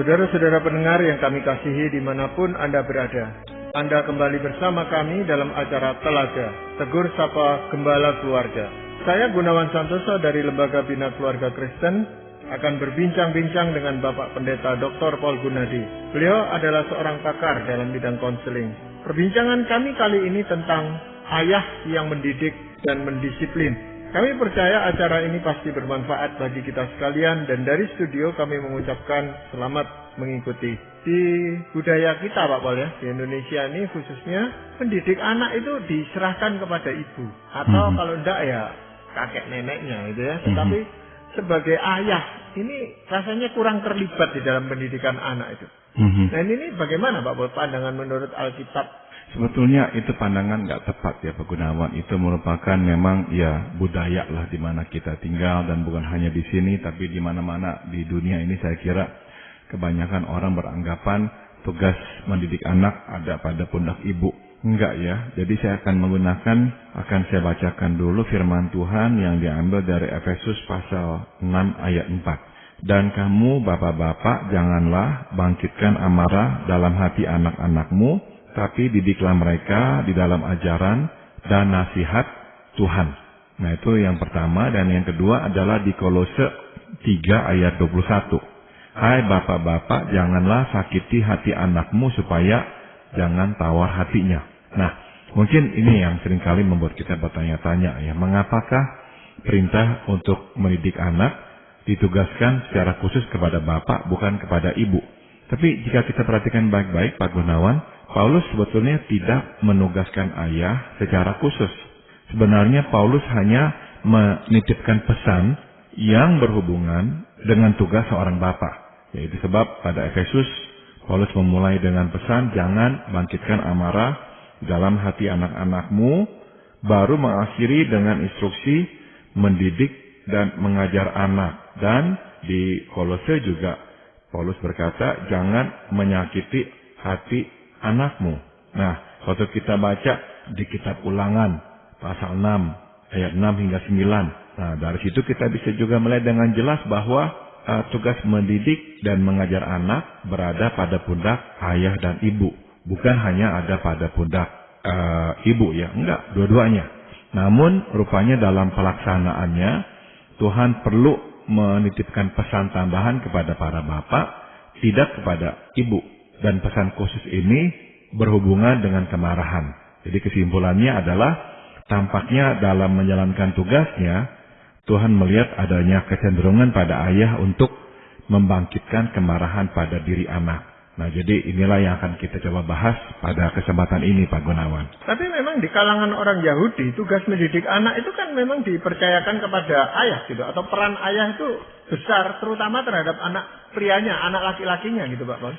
Saudara-saudara pendengar yang kami kasihi dimanapun Anda berada, Anda kembali bersama kami dalam acara Telaga, Tegur Sapa Gembala Keluarga. Saya Gunawan Santoso dari Lembaga Bina Keluarga Kristen akan berbincang-bincang dengan Bapak Pendeta Dr. Paul Gunadi. Beliau adalah seorang pakar dalam bidang konseling. Perbincangan kami kali ini tentang ayah yang mendidik dan mendisiplin. Kami percaya acara ini pasti bermanfaat bagi kita sekalian, dan dari studio kami mengucapkan selamat mengikuti. Di budaya kita Pak Paul ya, di Indonesia ini khususnya mendidik anak itu diserahkan kepada ibu atau kalau enggak ya kakek neneknya gitu ya. Tetapi sebagai ayah ini rasanya kurang terlibat di dalam pendidikan anak itu. Dan ini bagaimana Pak Paul pandangan menurut Alkitab? Sebetulnya itu pandangan nggak tepat ya Pak Gunawan. Itu merupakan memang ya budaya lah di mana kita tinggal, dan bukan hanya di sini tapi di mana-mana di dunia ini. Saya kira kebanyakan orang beranggapan tugas mendidik anak ada pada pundak ibu. Enggak ya. Jadi saya akan saya bacakan dulu firman Tuhan yang diambil dari Efesus pasal 6 ayat 4. Dan kamu bapak-bapak janganlah bangkitkan amarah dalam hati anak-anakmu, tapi didiklah mereka di dalam ajaran dan nasihat Tuhan. Nah itu yang pertama. Dan yang kedua adalah di Kolose 3 ayat 21. Hai bapak-bapak, janganlah sakiti hati anakmu supaya jangan tawar hatinya. Nah mungkin ini yang seringkali membuat kita bertanya-tanya ya, mengapakah perintah untuk mendidik anak ditugaskan secara khusus kepada bapak bukan kepada ibu. Tapi jika kita perhatikan baik-baik Pak Gunawan, Paulus sebetulnya tidak menugaskan ayah secara khusus. Sebenarnya Paulus hanya menitipkan pesan yang berhubungan dengan tugas seorang bapak. Yaitu sebab pada Efesus, Paulus memulai dengan pesan jangan bangkitkan amarah dalam hati anak-anakmu, baru mengakhiri dengan instruksi mendidik dan mengajar anak. Dan di Kolose juga Paulus berkata jangan menyakiti hati anakmu. Nah, waktu kita baca di kitab Ulangan pasal 6 ayat 6 hingga 9. Nah, dari situ kita bisa juga melihat dengan jelas bahwa tugas mendidik dan mengajar anak berada pada pundak ayah dan ibu, bukan hanya ada pada pundak ibu ya, enggak, dua-duanya. Namun rupanya dalam pelaksanaannya Tuhan perlu menitipkan pesan tambahan kepada para bapak, tidak kepada ibu. Dan pesan khusus ini berhubungan dengan kemarahan. Jadi kesimpulannya adalah tampaknya dalam menjalankan tugasnya, Tuhan melihat adanya kecenderungan pada ayah untuk membangkitkan kemarahan pada diri anak. Nah jadi inilah yang akan kita coba bahas pada kesempatan ini Pak Gunawan. Tapi memang di kalangan orang Yahudi tugas mendidik anak itu kan memang dipercayakan kepada ayah gitu. Atau peran ayah itu besar terutama terhadap anak prianya, anak laki-lakinya gitu Pak Paul.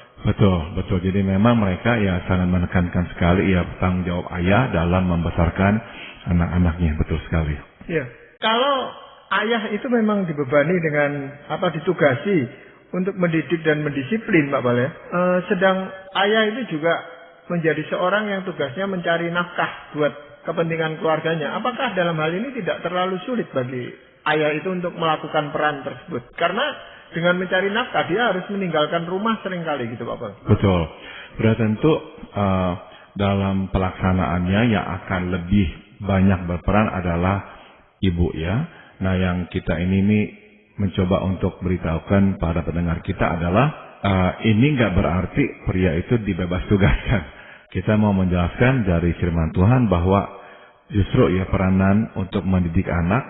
Betul. Jadi memang mereka ya sangat menekankan sekali ya tanggung jawab ayah dalam membesarkan anak-anaknya. Betul sekali. Ya. Kalau ayah itu memang dibebani dengan ditugasi untuk mendidik dan mendisiplin Pak Paul ya. Sedang ayah itu juga menjadi seorang yang tugasnya mencari nafkah buat kepentingan keluarganya. Apakah dalam hal ini tidak terlalu sulit bagi ayah itu untuk melakukan peran tersebut? Karena dengan mencari nafkah dia harus meninggalkan rumah seringkali gitu Pak Paul. Betul. Berarti tentu dalam pelaksanaannya yang akan lebih banyak berperan adalah ibu ya. Nah yang kita ini mencoba untuk beritahukan pada pendengar kita adalah ini nggak berarti pria itu dibebas tugaskan. Kita mau menjelaskan dari firman Tuhan bahwa justru ya peranan untuk mendidik anak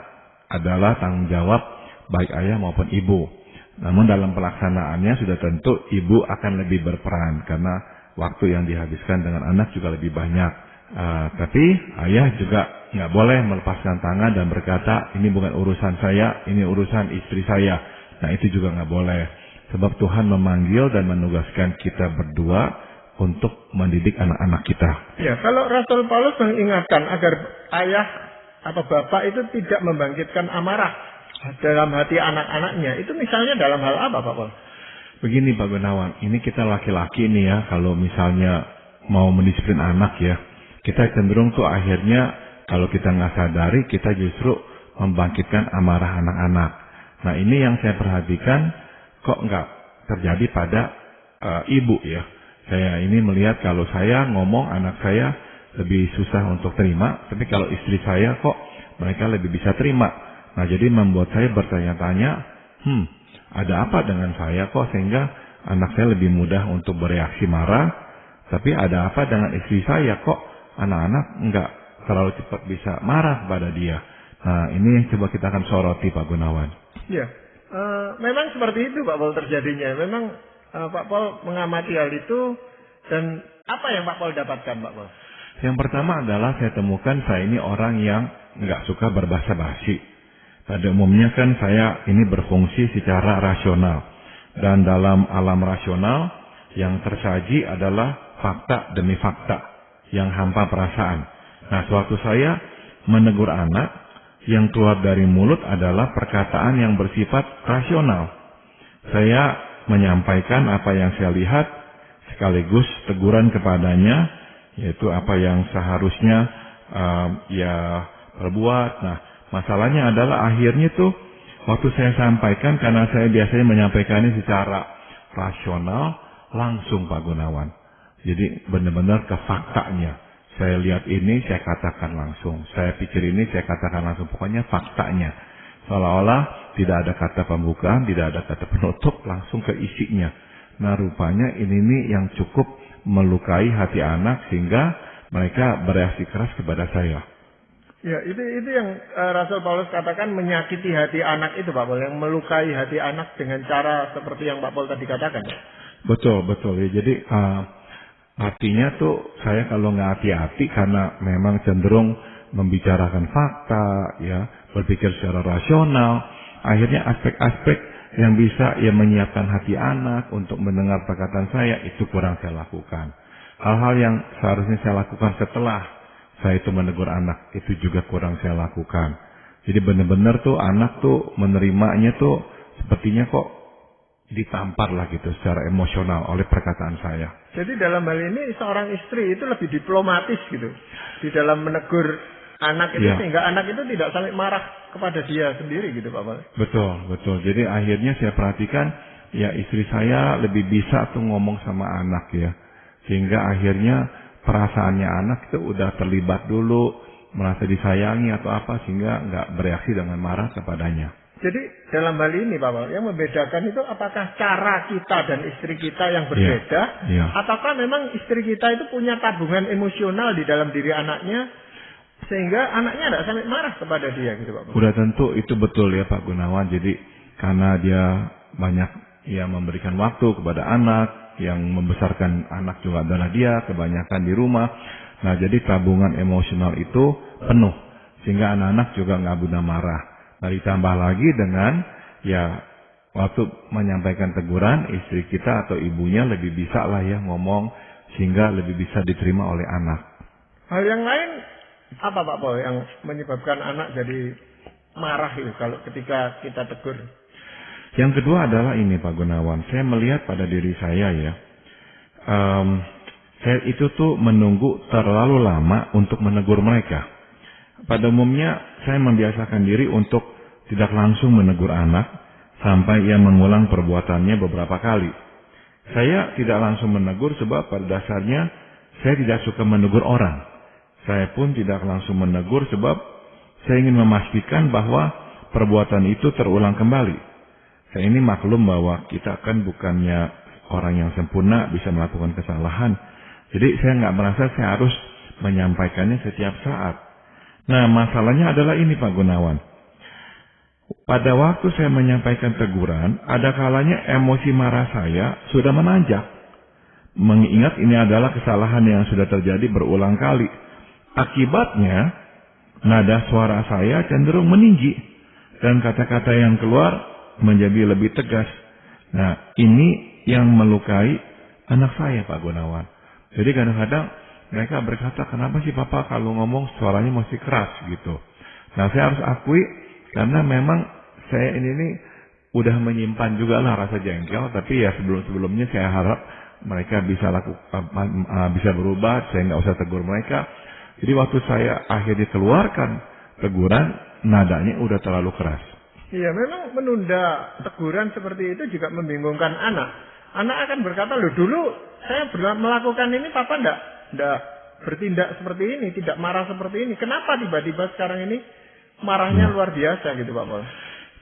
adalah tanggung jawab baik ayah maupun ibu. Namun dalam pelaksanaannya sudah tentu ibu akan lebih berperan karena waktu yang dihabiskan dengan anak juga lebih banyak. Tapi ayah juga nggak boleh melepaskan tangan dan berkata ini bukan urusan saya, ini urusan istri saya. Nah itu juga nggak boleh. Sebab Tuhan memanggil dan menugaskan kita berdua untuk mendidik anak-anak kita. Ya, kalau Rasul Paulus mengingatkan agar ayah atau bapak itu tidak membangkitkan amarah dalam hati anak-anaknya, itu misalnya dalam hal apa Pak Paul? Begini Pak Gunawan, ini kita laki-laki nih ya, kalau misalnya mau mendisiplin anak ya, kita cenderung tuh akhirnya kalau kita nggak sadari kita justru membangkitkan amarah anak-anak. Nah ini yang saya perhatikan kok nggak terjadi pada ibu ya. Saya ini melihat kalau saya ngomong anak saya lebih susah untuk terima, tapi kalau istri saya kok mereka lebih bisa terima. Nah, jadi membuat saya bertanya-tanya, ada apa dengan saya kok sehingga anak saya lebih mudah untuk bereaksi marah, tapi ada apa dengan istri saya kok anak-anak enggak terlalu cepat bisa marah kepada dia. Nah, ini yang coba kita akan soroti, Pak Gunawan. Ya, memang seperti itu Pak Paul terjadinya. Memang Pak Paul mengamati hal itu, dan apa yang Pak Paul dapatkan, Pak Paul? Yang pertama adalah saya temukan saya ini orang yang nggak suka berbahasa basi. Pada umumnya kan saya ini berfungsi secara rasional. Dan dalam alam rasional yang tersaji adalah fakta demi fakta yang hampa perasaan. Nah, suatu saya menegur anak, yang keluar dari mulut adalah perkataan yang bersifat rasional. Saya menyampaikan apa yang saya lihat, sekaligus teguran kepadanya, yaitu apa yang seharusnya ya perbuat. Nah, masalahnya adalah akhirnya tuh waktu saya sampaikan, karena saya biasanya menyampaikannya secara rasional, langsung Pak Gunawan. Jadi benar-benar ke faktanya. Saya lihat ini, saya katakan langsung. Saya pikir ini, saya katakan langsung. Pokoknya faktanya. Seolah-olah tidak ada kata pembukaan, tidak ada kata penutup, langsung ke isinya. Nah, rupanya ini yang cukup melukai hati anak sehingga mereka bereaksi keras kepada saya. Ya, itu yang Rasul Paulus katakan menyakiti hati anak itu, Pak Paul, yang melukai hati anak dengan cara seperti yang Pak Paul tadi katakan. Betul ya. Jadi artinya tuh saya kalau nggak hati-hati, karena memang cenderung membicarakan fakta, ya, berpikir secara rasional, akhirnya aspek-aspek yang bisa ya menyiapkan hati anak untuk mendengar perkataan saya itu kurang saya lakukan. Hal-hal yang seharusnya saya lakukan setelah saya itu menegur anak itu juga kurang saya lakukan. Jadi benar-benar tuh anak tuh menerimanya tuh sepertinya kok ditampar lah gitu secara emosional oleh perkataan saya. Jadi dalam hal ini seorang istri itu lebih diplomatis gitu di dalam menegur anak itu, sehingga anak itu tidak sampai marah kepada dia sendiri gitu, Pak Paul. Betul. Jadi akhirnya saya perhatikan ya istri saya lebih bisa tuh ngomong sama anak ya, sehingga akhirnya perasaannya anak itu udah terlibat dulu, merasa disayangi atau apa, sehingga nggak bereaksi dengan marah kepadanya. Jadi dalam hal ini Pak Paul, yang membedakan itu apakah cara kita dan istri kita yang berbeda, ataukah memang istri kita itu punya tabungan emosional di dalam diri anaknya, sehingga anaknya tidak sampai marah kepada dia gitu Pak Paul. Udah tentu itu betul ya Pak Gunawan. Jadi karena dia banyak ya memberikan waktu kepada anak, yang membesarkan anak juga adalah dia, kebanyakan di rumah. Nah, jadi tabungan emosional itu penuh, sehingga anak-anak juga nggak mudah marah. Nah, ditambah lagi dengan ya waktu menyampaikan teguran, istri kita atau ibunya lebih bisa lah ya ngomong, sehingga lebih bisa diterima oleh anak. Hal yang lain apa Pak Paul yang menyebabkan anak jadi marah itu kalau ketika kita tegur? Yang kedua adalah ini Pak Gunawan, saya melihat pada diri saya ya, saya itu tuh menunggu terlalu lama untuk menegur mereka. Pada umumnya saya membiasakan diri untuk tidak langsung menegur anak sampai ia mengulang perbuatannya beberapa kali. Saya tidak langsung menegur sebab pada dasarnya saya tidak suka menegur orang. Saya pun tidak langsung menegur sebab saya ingin memastikan bahwa perbuatan itu terulang kembali. Saya ini maklum bahwa kita kan bukannya orang yang sempurna bisa melakukan kesalahan. Jadi saya nggak merasa saya harus menyampaikannya setiap saat. Nah, masalahnya adalah ini Pak Gunawan. Pada waktu saya menyampaikan teguran, ada kalanya emosi marah saya sudah menanjak. Mengingat ini adalah kesalahan yang sudah terjadi berulang kali. Akibatnya, nada suara saya cenderung meninggi. Dan kata-kata yang keluar menjadi lebih tegas. Nah, ini yang melukai anak saya Pak Gunawan. Jadi kadang-kadang mereka berkata, kenapa sih Papa kalau ngomong suaranya masih keras gitu. Nah, saya harus akui karena memang saya ini udah menyimpan juga lah rasa jengkel, tapi ya sebelum-sebelumnya saya harap mereka bisa bisa berubah, saya nggak usah tegur mereka. Jadi waktu saya akhirnya keluarkan teguran, nadanya udah terlalu keras. Iya, memang menunda teguran seperti itu juga membingungkan anak. anak akan berkata, loh dulu saya melakukan ini, papa ndak bertindak seperti ini, tidak marah seperti ini. Kenapa tiba-tiba sekarang ini marahnya luar biasa gitu Pak Paul?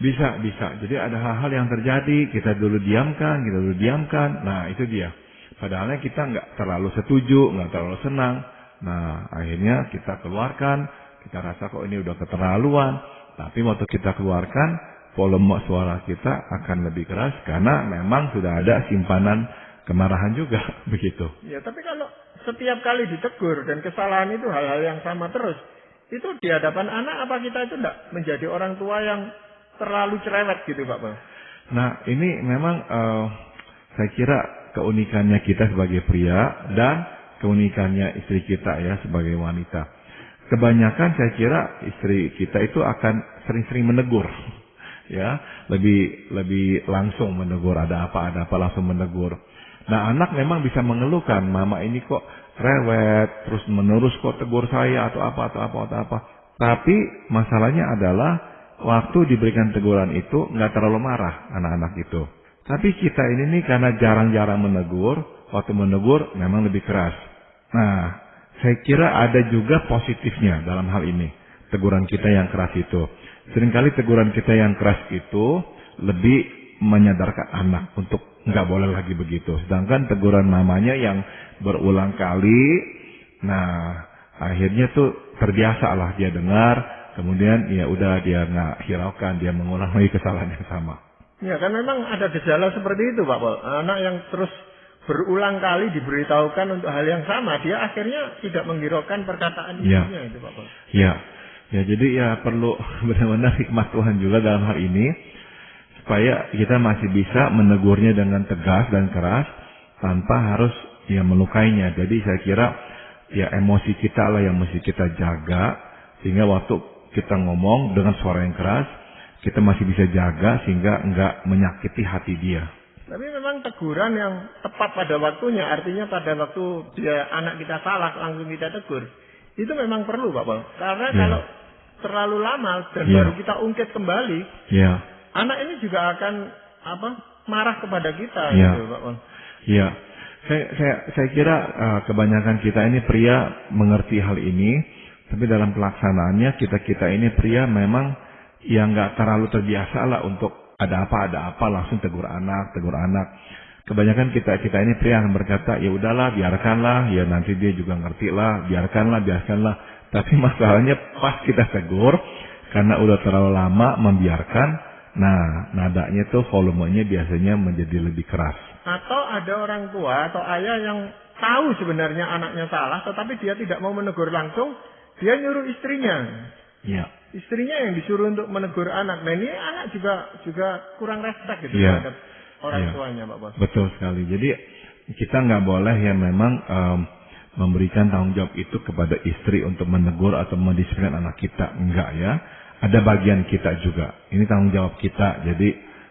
Bisa. Jadi ada hal-hal yang terjadi, kita dulu diamkan. Nah itu dia. Padahal kita nggak terlalu setuju, nggak terlalu senang. Nah akhirnya kita keluarkan, kita rasa kok ini udah keterlaluan. Tapi waktu kita keluarkan, volume suara kita akan lebih keras karena memang sudah ada simpanan kemarahan juga begitu. Ya tapi kalau setiap kali ditegur dan kesalahan itu hal-hal yang sama terus, itu di hadapan anak apa kita itu tidak menjadi orang tua yang terlalu cerewet gitu Pak Paul? Nah ini memang saya kira keunikannya kita sebagai pria dan keunikannya istri kita ya sebagai wanita. Kebanyakan saya kira istri kita itu akan sering-sering menegur. Ya, lebih langsung menegur, ada apa langsung menegur. Nah, anak memang bisa mengeluhkan, mama ini kok rewet, terus menerus kok tegur saya atau apa. Tapi masalahnya adalah waktu diberikan teguran itu nggak terlalu marah anak-anak itu. Tapi kita ini nih karena jarang-jarang menegur, waktu menegur memang lebih keras. Nah, saya kira ada juga positifnya dalam hal ini, teguran kita yang keras itu. Seringkali teguran kita yang keras itu lebih menyadarkan anak untuk nggak boleh lagi begitu. Sedangkan teguran mamanya yang berulang kali, nah akhirnya tuh terbiasa lah dia dengar, kemudian ya udah dia nggak hiraukan, dia mengulang lagi kesalahan yang sama. Ya kan memang ada gejala seperti itu Pak Paul. Anak yang terus berulang kali diberitahukan untuk hal yang sama, dia akhirnya tidak menghiraukan perkataan ibunya itu Pak Paul. Ya jadi ya perlu benar-benar hikmat Tuhan juga dalam hal ini supaya kita masih bisa menegurnya dengan tegas dan keras tanpa harus ya melukainya. Jadi saya kira ya emosi kita lah yang mesti kita jaga sehingga waktu kita ngomong dengan suara yang keras kita masih bisa jaga sehingga enggak menyakiti hati dia. Tapi memang teguran yang tepat pada waktunya, artinya pada waktu dia anak kita salah langsung kita tegur, itu memang perlu Pak Paul. Karena kalau terlalu lama dan baru kita ungkit kembali, anak ini juga akan marah kepada kita gitu Pak Paul. Iya. Saya kira kebanyakan kita ini pria mengerti hal ini, tapi dalam pelaksanaannya kita ini pria memang yang nggak terlalu terbiasa lah untuk ada apa langsung tegur anak. Kebanyakan kita ini pria yang berkata ya udahlah biarkanlah, ya nanti dia juga ngerti lah, biarkanlah. Tapi masalahnya pas kita tegur karena udah terlalu lama membiarkan, nah nadanya tuh volumenya biasanya menjadi lebih keras. Atau ada orang tua atau ayah yang tahu sebenarnya anaknya salah, tetapi dia tidak mau menegur langsung, dia nyuruh istrinya. Iya. Istrinya yang disuruh untuk menegur anak. Nah ini anak juga kurang respect gitu terhadap orang tuanya Pak Bos. Betul sekali. Jadi kita nggak boleh ya memang memberikan tanggung jawab itu kepada istri untuk menegur atau mendisiplinkan anak kita. Enggak ya. Ada bagian kita juga. Ini tanggung jawab kita. Jadi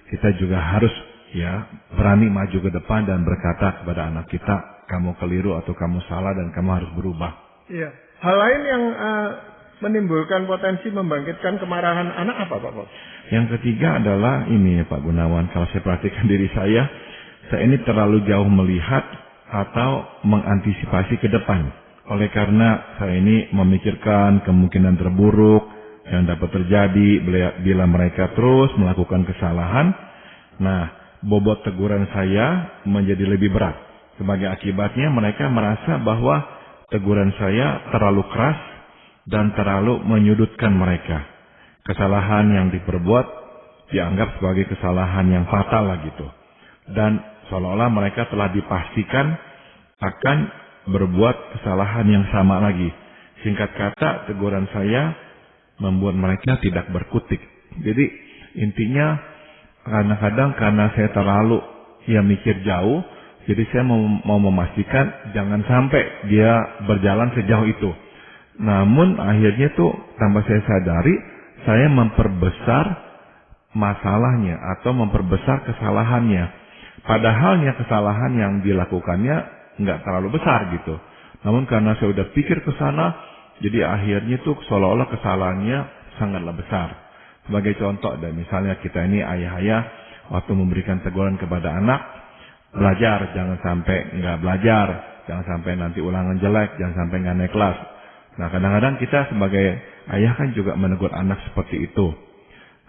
kita juga harus ya berani maju ke depan dan berkata kepada anak kita, kamu keliru atau kamu salah dan kamu harus berubah. Iya. Hal lain yang menimbulkan potensi membangkitkan kemarahan anak apa Pak Bos? Yang ketiga adalah ini ya Pak Gunawan. Kalau saya perhatikan diri saya ini terlalu jauh melihat atau mengantisipasi ke depan. Oleh karena saya ini memikirkan kemungkinan terburuk yang dapat terjadi bila mereka terus melakukan kesalahan. Nah, bobot teguran saya menjadi lebih berat. Sebagai akibatnya mereka merasa bahwa teguran saya terlalu keras dan terlalu menyudutkan mereka. Kesalahan yang diperbuat dianggap sebagai kesalahan yang fatal lah gitu. Dan seolah-olah mereka telah dipastikan akan berbuat kesalahan yang sama lagi. Singkat kata, teguran saya membuat mereka tidak berkutik. Jadi intinya kadang-kadang karena saya terlalu mikir jauh, jadi saya mau memastikan jangan sampai dia berjalan sejauh itu. Namun akhirnya tuh tanpa saya sadari, saya memperbesar masalahnya atau memperbesar kesalahannya. Padahalnya kesalahan yang dilakukannya nggak terlalu besar gitu. Namun karena saya udah pikir ke sana, jadi akhirnya tuh seolah-olah kesalahannya sangatlah besar. Sebagai contoh, dan misalnya kita ini ayah-ayah waktu memberikan teguran kepada anak, belajar, jangan sampai nggak belajar, jangan sampai nanti ulangan jelek, jangan sampai nggak naik kelas. Nah, kadang-kadang kita sebagai ayah kan juga menegur anak seperti itu.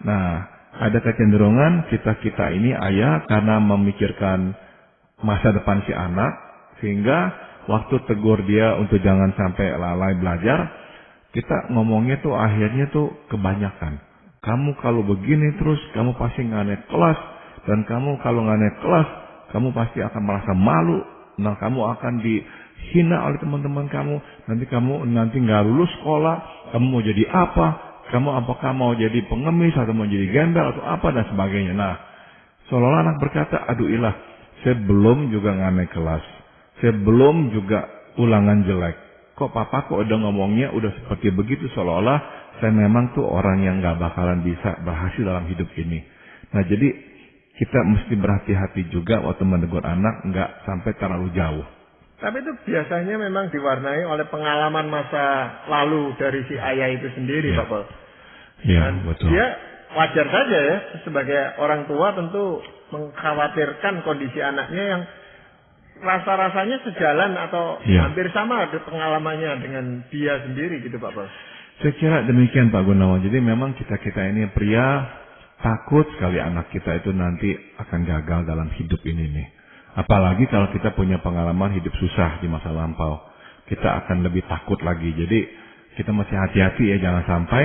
Nah, ada kecenderungan kita ini ayah karena memikirkan masa depan si anak, sehingga waktu tegur dia untuk jangan sampai lalai belajar, kita ngomongnya tuh akhirnya tuh kebanyakan. Kamu kalau begini terus, kamu pasti nggak naik kelas, dan kamu kalau nggak naik kelas, kamu pasti akan merasa malu. Nah, kamu akan dihina oleh teman-teman kamu. Nanti nggak lulus sekolah. Kamu mau jadi apa? Kamu apakah mau jadi pengemis atau mau jadi gembel atau apa dan sebagainya. Nah, seolah-olah anak berkata, aduh ilah, saya belum juga nggak naik kelas. Saya belum juga ulangan jelek. Kok papa kok udah ngomongnya udah seperti begitu, seolah-olah saya memang tuh orang yang nggak bakalan bisa berhasil dalam hidup ini. Nah, jadi kita mesti berhati-hati juga waktu menegur anak, nggak sampai terlalu jauh. Tapi itu biasanya memang diwarnai oleh pengalaman masa lalu dari si ayah itu sendiri, Pak Paul. Iya, betul. Dia wajar saja ya, sebagai orang tua tentu mengkhawatirkan kondisi anaknya yang rasa-rasanya sejalan atau hampir sama ada pengalamannya dengan dia sendiri gitu, Pak Paul. Saya kira demikian, Pak Gunawan. Jadi memang kita ini pria takut sekali anak kita itu nanti akan gagal dalam hidup ini nih. Apalagi kalau kita punya pengalaman hidup susah di masa lampau. Kita akan lebih takut lagi. Jadi kita masih hati-hati ya, jangan sampai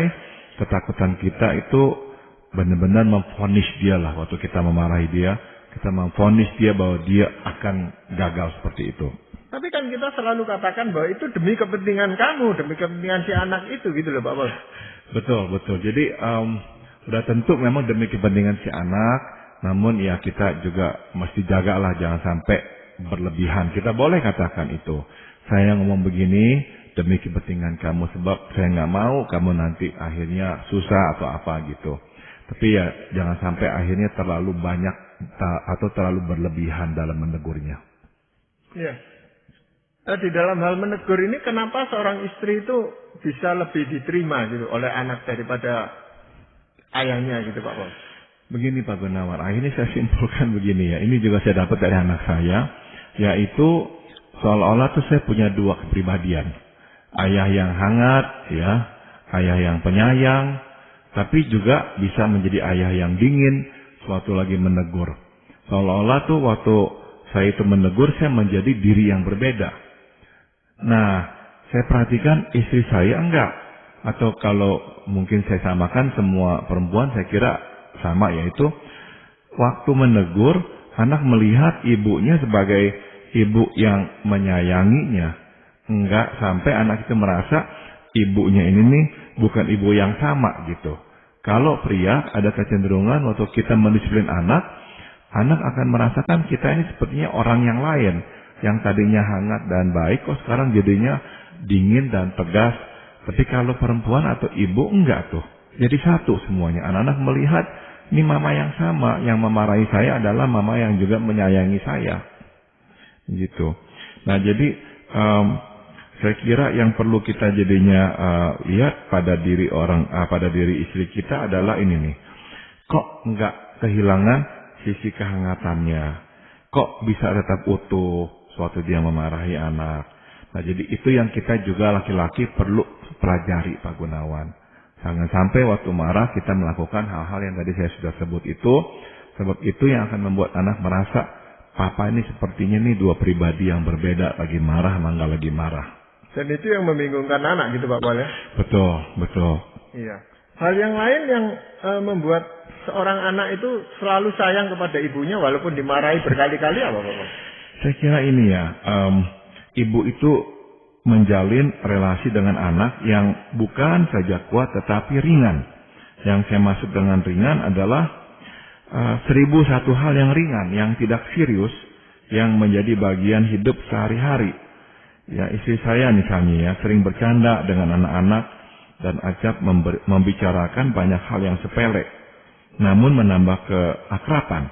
ketakutan kita itu benar-benar memvonis dia lah. Waktu kita memarahi dia, kita memvonis dia bahwa dia akan gagal seperti itu. Tapi kan kita selalu katakan bahwa itu demi kepentingan kamu, demi kepentingan si anak itu gitu loh Pak Paul. Betul. Jadi sudah tentu memang demi kepentingan si anak, namun ya kita juga mesti jagalah jangan sampai berlebihan. Kita boleh katakan itu. Saya ngomong begini demi kepentingan kamu sebab saya nggak mau kamu nanti akhirnya susah atau apa gitu. Tapi ya jangan sampai akhirnya terlalu banyak atau terlalu berlebihan dalam menegurnya. Iya. Di dalam hal menegur ini kenapa seorang istri itu bisa lebih diterima gitu oleh anak daripada ayahnya gitu Pak Paul? Begini Pak Gunawan, akhirnya saya simpulkan begini ya. Ini juga saya dapat dari anak saya, yaitu seolah-olah tuh saya punya dua kepribadian. Ayah yang hangat, ya, ayah yang penyayang, tapi juga bisa menjadi ayah yang dingin suatu lagi menegur. Seolah-olah tuh waktu saya itu menegur, saya menjadi diri yang berbeda. Nah, saya perhatikan istri saya enggak. Atau kalau mungkin saya samakan semua perempuan, saya kira sama, yaitu waktu menegur, anak melihat ibunya sebagai ibu yang menyayanginya. Enggak sampai anak itu merasa ibunya ini nih bukan ibu yang sama gitu. Kalau pria ada kecenderungan waktu kita mendisiplin anak akan merasakan kita ini sepertinya orang yang lain. Yang tadinya hangat dan baik kok sekarang jadinya dingin dan tegas. Tapi kalau perempuan atau ibu enggak tuh. Jadi satu semuanya. Anak-anak melihat ini mama yang sama. Yang memarahi saya adalah mama yang juga menyayangi saya. Gitu. Nah jadi saya kira yang perlu kita jadinya lihat pada diri pada diri istri kita adalah ini nih. Kok enggak kehilangan sisi kehangatannya? Kok bisa tetap utuh suatu dia memarahi anak? Nah jadi itu yang kita juga laki-laki perlu pelajari Pak Gunawan. Jangan sampai waktu marah kita melakukan hal-hal yang tadi saya sudah sebut itu. Sebab itu yang akan membuat anak merasa papa ini sepertinya nih dua pribadi yang berbeda. Lagi marah sama nggak lagi marah. Dan itu yang membingungkan anak gitu Pak Paul ya? Betul. Iya. Hal yang lain yang membuat seorang anak itu selalu sayang kepada ibunya walaupun dimarahi berkali-kali apa Pak Paul? Saya kira ini ya, ibu itu menjalin relasi dengan anak yang bukan saja kuat tetapi ringan. Yang saya maksud dengan ringan adalah 1001 hal yang ringan, yang tidak serius, yang menjadi bagian hidup sehari-hari. Ya istri saya misalnya ya sering bercanda dengan anak-anak dan acap membicarakan banyak hal yang sepele, namun menambah keakraban.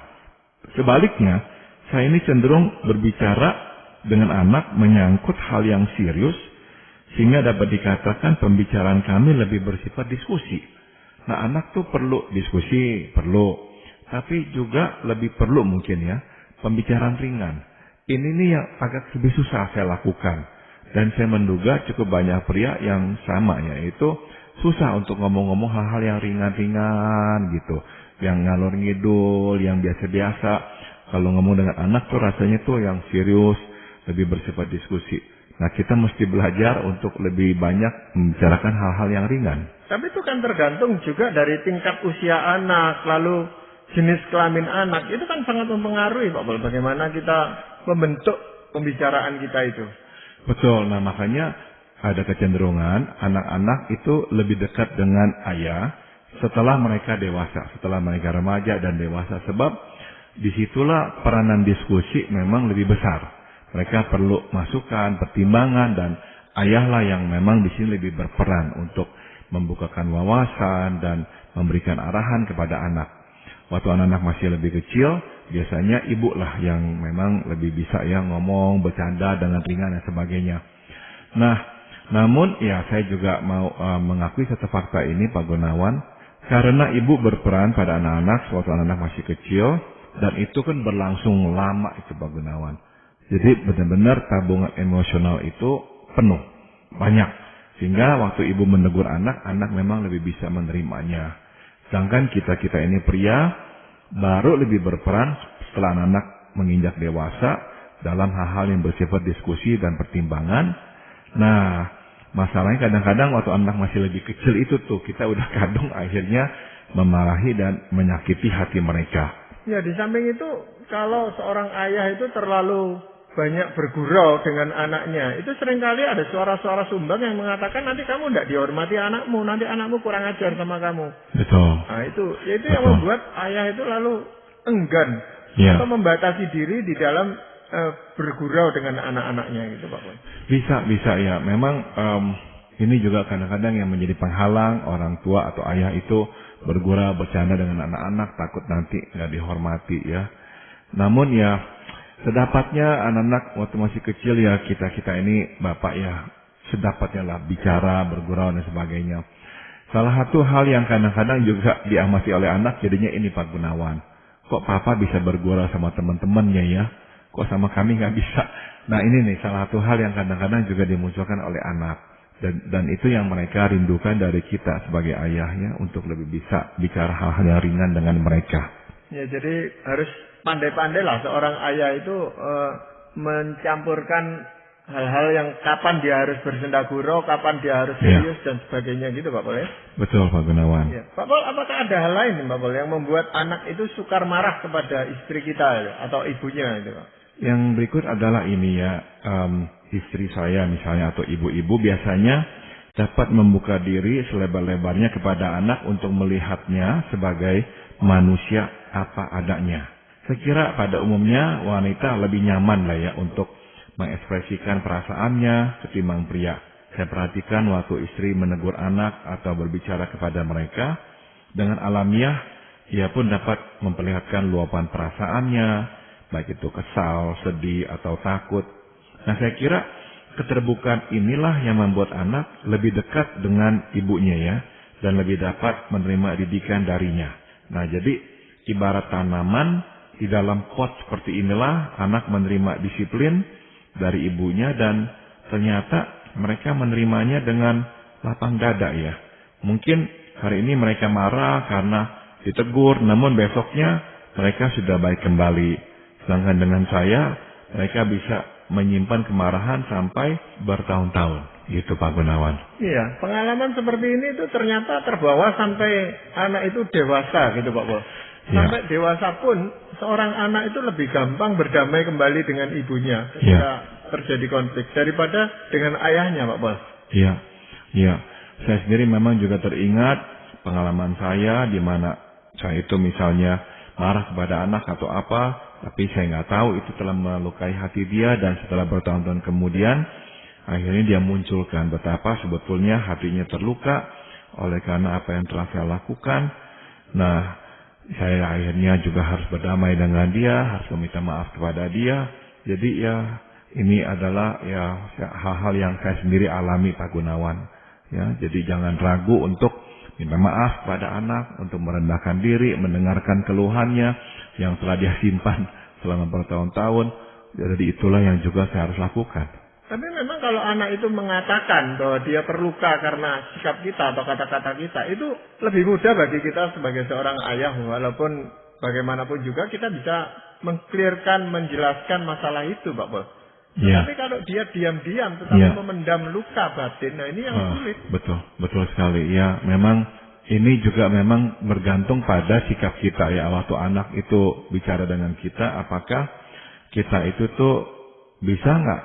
Sebaliknya, saya ini cenderung berbicara dengan anak menyangkut hal yang serius, sehingga dapat dikatakan pembicaraan kami lebih bersifat diskusi. Nah anak tuh perlu diskusi, perlu. Tapi juga lebih perlu mungkin ya, pembicaraan ringan. Ini nih yang agak lebih susah saya lakukan. Dan saya menduga cukup banyak pria yang sama, yaitu susah untuk ngomong-ngomong hal-hal yang ringan-ringan gitu. Yang ngalor ngidul, yang biasa-biasa. Kalau ngomong dengan anak tuh rasanya tuh yang serius, lebih bersifat diskusi. Nah, kita mesti belajar untuk lebih banyak membicarakan hal-hal yang ringan. Tapi itu kan tergantung juga dari tingkat usia anak, lalu jenis kelamin anak. Itu kan sangat mempengaruhi, Pak Pol, bagaimana kita membentuk pembicaraan kita itu. Betul, nah makanya ada kecenderungan anak-anak itu lebih dekat dengan ayah setelah mereka dewasa, setelah mereka remaja dan dewasa. Sebab disitulah peranan diskusi memang lebih besar. Mereka perlu masukan, pertimbangan, dan ayahlah yang memang di sini lebih berperan untuk membukakan wawasan dan memberikan arahan kepada anak. Waktu anak-anak masih lebih kecil, biasanya ibu lah yang memang lebih bisa ya ngomong, bercanda dengan ringan dan sebagainya. Nah, namun ya saya juga mau mengakui satu fakta ini, Pak Gunawan, karena ibu berperan pada anak-anak waktu anak-anak masih kecil, dan itu kan berlangsung lama itu, Pak Gunawan. Jadi benar-benar tabungan emosional itu penuh, banyak. Sehingga waktu ibu menegur anak, anak memang lebih bisa menerimanya. Sedangkan kita ini pria, baru lebih berperan setelah anak menginjak dewasa dalam hal-hal yang bersifat diskusi dan pertimbangan. Nah, masalahnya kadang-kadang waktu anak masih lebih kecil itu tuh, kita udah kadung akhirnya memarahi dan menyakiti hati mereka. Ya, di samping itu, kalau seorang ayah itu terlalu banyak bergurau dengan anaknya, itu seringkali ada suara-suara sumbang yang mengatakan nanti kamu tidak dihormati anakmu, nanti anakmu kurang ajar sama kamu. Betul. Nah itu yang membuat ayah itu lalu enggan atau membatasi diri di dalam bergurau dengan anak-anaknya gitu, Pak Boy. Bisa ya. Memang ini juga kadang-kadang yang menjadi penghalang orang tua atau ayah itu bergurau bercanda dengan anak-anak, takut nanti nggak dihormati ya. Namun ya sedapatnya anak-anak waktu masih kecil ya kita ini bapak ya sedapatnya lah bicara, bergurau dan sebagainya. Salah satu hal yang kadang-kadang juga diamati oleh anak jadinya ini, Pak Gunawan. Kok papa bisa bergurau sama teman-temannya ya? Kok sama kami nggak bisa? Nah ini nih salah satu hal yang kadang-kadang juga dimunculkan oleh anak. Dan itu yang mereka rindukan dari kita sebagai ayahnya untuk lebih bisa bicara hal-hal yang ringan dengan mereka. Ya, jadi harus pandai-pandai lah seorang ayah itu mencampurkan hal-hal yang kapan dia harus bersenda gurau, kapan dia harus serius dan sebagainya gitu, Pak Pol ya. Betul, Pak Gunawan. Ya. Pak Pol, apakah ada hal lain, Pak Pol, yang membuat anak itu sukar marah kepada istri kita ya, atau ibunya gitu, Pak? Yang berikut adalah ini ya, istri saya misalnya atau ibu-ibu biasanya dapat membuka diri selebar-lebarnya kepada anak untuk melihatnya sebagai manusia apa adanya. Saya kira pada umumnya wanita lebih nyaman lah ya untuk mengekspresikan perasaannya ketimbang pria. Saya perhatikan waktu istri menegur anak atau berbicara kepada mereka, dengan alamiah ia pun dapat memperlihatkan luapan perasaannya, baik itu kesal, sedih, atau takut. Nah saya kira keterbukaan inilah yang membuat anak lebih dekat dengan ibunya ya, dan lebih dapat menerima didikan darinya. Nah jadi ibarat tanaman, di dalam pot seperti inilah anak menerima disiplin dari ibunya dan ternyata mereka menerimanya dengan lapang dada ya. Mungkin hari ini mereka marah karena ditegur, namun besoknya mereka sudah baik kembali. Sedangkan dengan saya, mereka bisa menyimpan kemarahan sampai bertahun-tahun. Gitu Pak Gunawan. Iya, pengalaman seperti ini itu ternyata terbawa sampai anak itu dewasa gitu Pak Bos. Sampai dewasa pun seorang anak itu lebih gampang berdamai kembali dengan ibunya ketika terjadi konflik daripada dengan ayahnya Pak Bos. Iya. Saya sendiri memang juga teringat pengalaman saya di mana saya itu misalnya marah kepada anak atau apa, tapi saya nggak tahu itu telah melukai hati dia dan setelah bertahun-tahun kemudian akhirnya dia munculkan betapa sebetulnya hatinya terluka oleh karena apa yang telah saya lakukan. Nah, saya akhirnya juga harus berdamai dengan dia, harus meminta maaf kepada dia. Jadi ya ini adalah ya hal-hal yang saya sendiri alami Pak Gunawan. Ya, jadi jangan ragu untuk minta maaf kepada anak, untuk merendahkan diri, mendengarkan keluhannya yang telah dia simpan selama bertahun-tahun. Jadi itulah yang juga saya harus lakukan. Tapi memang kalau anak itu mengatakan bahwa dia terluka karena sikap kita atau kata-kata kita, itu lebih mudah bagi kita sebagai seorang ayah, walaupun bagaimanapun juga kita bisa mengklirkan, menjelaskan masalah itu, Pak Pol. Ya. Tapi kalau dia diam-diam tetapi memendam luka batin, nah ini yang sulit. Betul sekali. Ya, memang ini juga memang bergantung pada sikap kita ya. Waktu anak itu bicara dengan kita, apakah kita itu tuh bisa nggak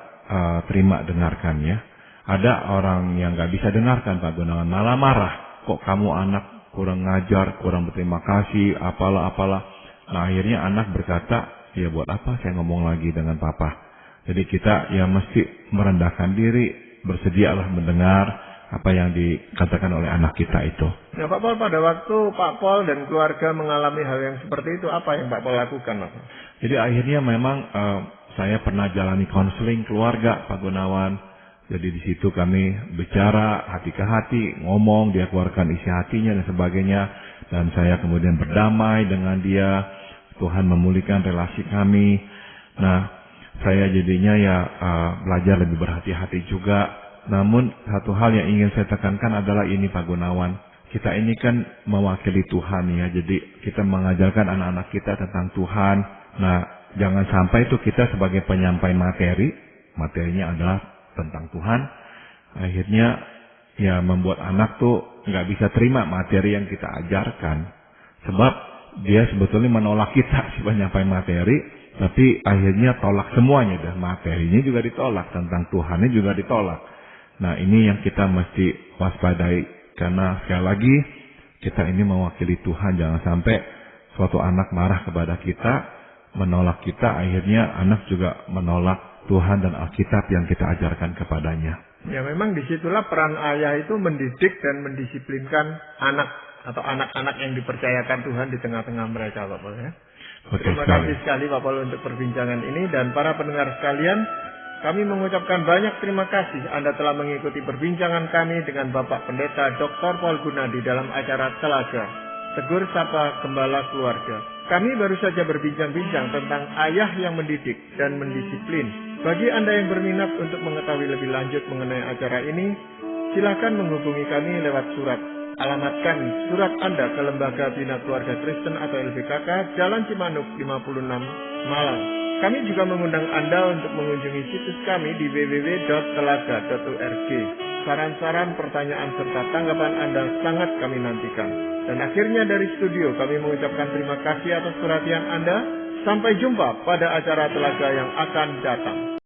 terima dengarkannya? Ada orang yang nggak bisa dengarkan, Pak Gunawan, malah marah. Kok kamu anak kurang ngajar, kurang berterima kasih, apalah. Nah akhirnya anak berkata, ya buat apa saya ngomong lagi dengan papa? Jadi kita ya mesti merendahkan diri, bersedialah mendengar apa yang dikatakan oleh anak kita itu. Ya Pak Pol, pada waktu Pak Pol dan keluarga mengalami hal yang seperti itu, apa yang Pak Pol lakukan, Pak? Jadi akhirnya memang saya pernah jalani konseling keluarga, Pak Gunawan. Jadi di situ kami bicara hati ke hati, ngomong, dia keluarkan isi hatinya dan sebagainya. Dan saya kemudian berdamai dengan dia, Tuhan memulihkan relasi kami. Nah, saya jadinya ya belajar lebih berhati-hati juga. Namun satu hal yang ingin saya tekankan adalah ini, Pak Gunawan. Kita ini kan mewakili Tuhan ya. Jadi kita mengajarkan anak-anak kita tentang Tuhan. Nah, jangan sampai itu kita sebagai penyampai materinya adalah tentang Tuhan. Akhirnya ya membuat anak tuh nggak bisa terima materi yang kita ajarkan. Sebab dia sebetulnya menolak kita si penyampai materi. Tapi akhirnya tolak semuanya, dan materinya juga ditolak, tentang Tuhannya juga ditolak. Nah ini yang kita mesti waspadai, karena sekali lagi kita ini mewakili Tuhan. Jangan sampai suatu anak marah kepada kita, menolak kita, akhirnya anak juga menolak Tuhan dan Alkitab yang kita ajarkan kepadanya. Ya memang disitulah peran ayah itu mendidik dan mendisiplinkan anak atau anak-anak yang dipercayakan Tuhan di tengah-tengah mereka, Pak Pol ya. Terima kasih sekali Pak Pol untuk perbincangan ini, dan para pendengar sekalian, kami mengucapkan banyak terima kasih Anda telah mengikuti perbincangan kami dengan Bapak Pendeta Dr. Paul Gunadi dalam acara Telaga, Tegur Sapa Gembala Keluarga. Kami baru saja berbincang-bincang tentang ayah yang mendidik dan mendisiplin. Bagi Anda yang berminat untuk mengetahui lebih lanjut mengenai acara ini, silakan menghubungi kami lewat surat. Alamat kami, surat Anda ke Lembaga Bina Keluarga Kristen atau LBKK, Jalan Cimanuk 56, Malang. Kami juga mengundang Anda untuk mengunjungi situs kami di www.telaga.org. Saran-saran, pertanyaan, serta tanggapan Anda sangat kami nantikan. Dan akhirnya dari studio kami mengucapkan terima kasih atas perhatian Anda. Sampai jumpa pada acara Telaga yang akan datang.